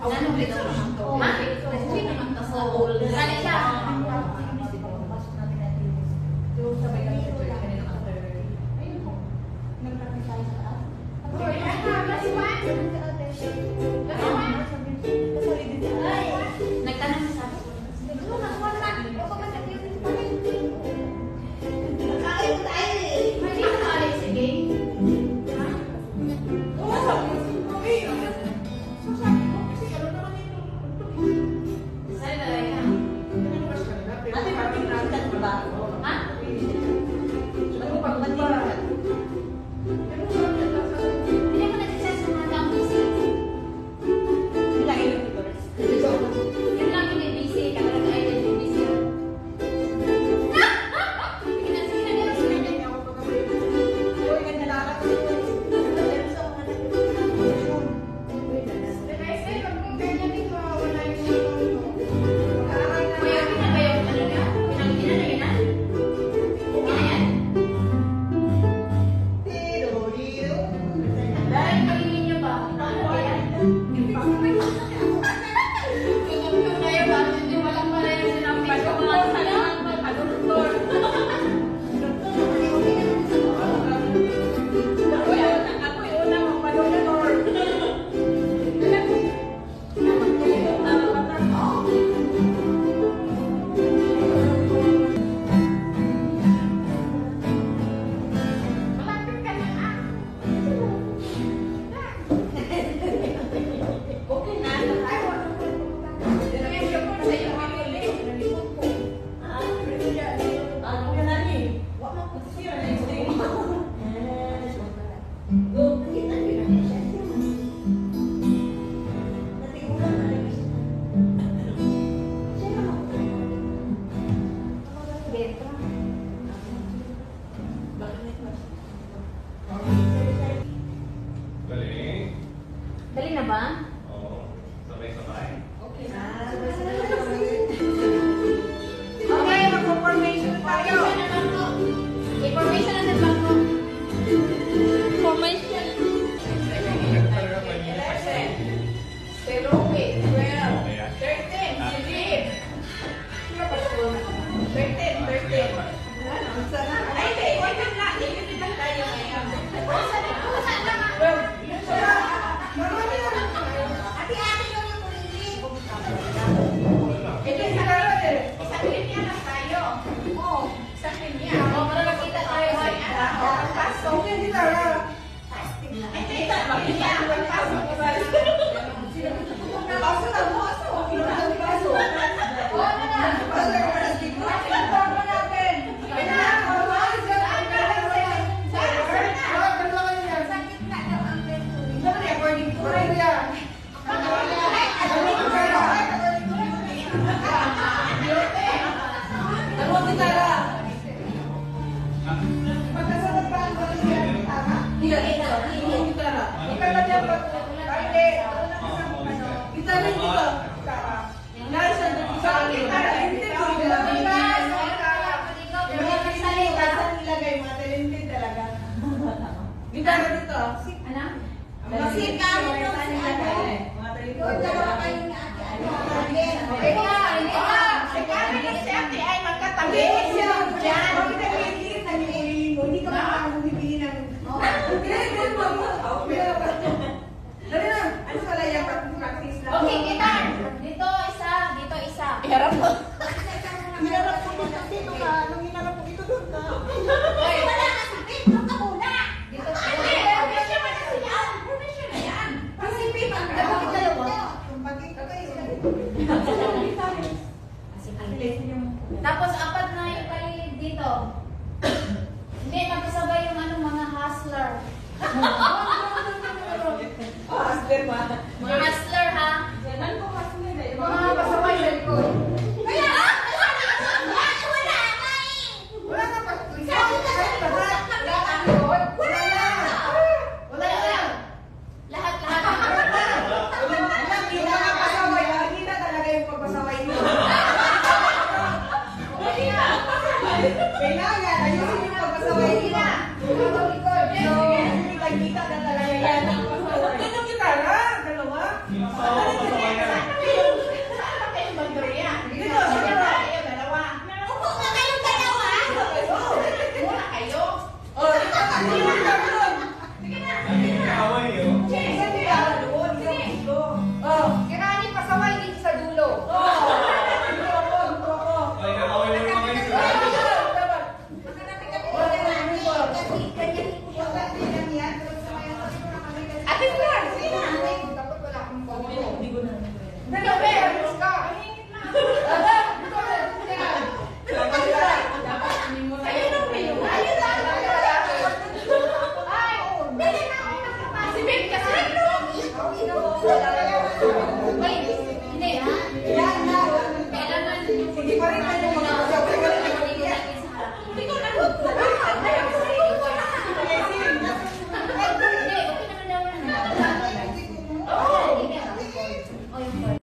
Ano dito naman to? Ha? Hindi naman to sa pool. Sali siya. Yung sabay kami sa church kanina after. Ayun po. Nag-practice tayo sa taas. Nagtanong sa akin. Dali na ba? Oo. Sabay-sabay. Okay na. Okay, mag-formation tayo. Formation natin ba po? Formation. Pero okay. 12, 13, 13, 13. Ay, hindi. Wag na. Ikipit lang tayo ngayon. Gitara dito. Ano? Masik kami yung si ano. Yung dalawa kayo ni ate ano. Okay ka, hindi ka. Si Kami at si ate ay magkatabi. Diyan. Bakit nag-iingin mo? Hindi ka makakabibili ng... Dali na. Ano pala yung practice lang? Okay, kita. Dito isa, dito isa. Iharap mo. Hinarap mo dito ka. Nung hinarap mo dito doon ka. Ay, wala na si Pete. Doon ka muna. dito. Professional na siya. Professional na yan. Kasi Pete, ang dalawa dalawa. Kumpagin ka kayo. Tapos apat na yung kayo dito. Hindi, magkasabay yung ano, mga hustler. Hustler ba?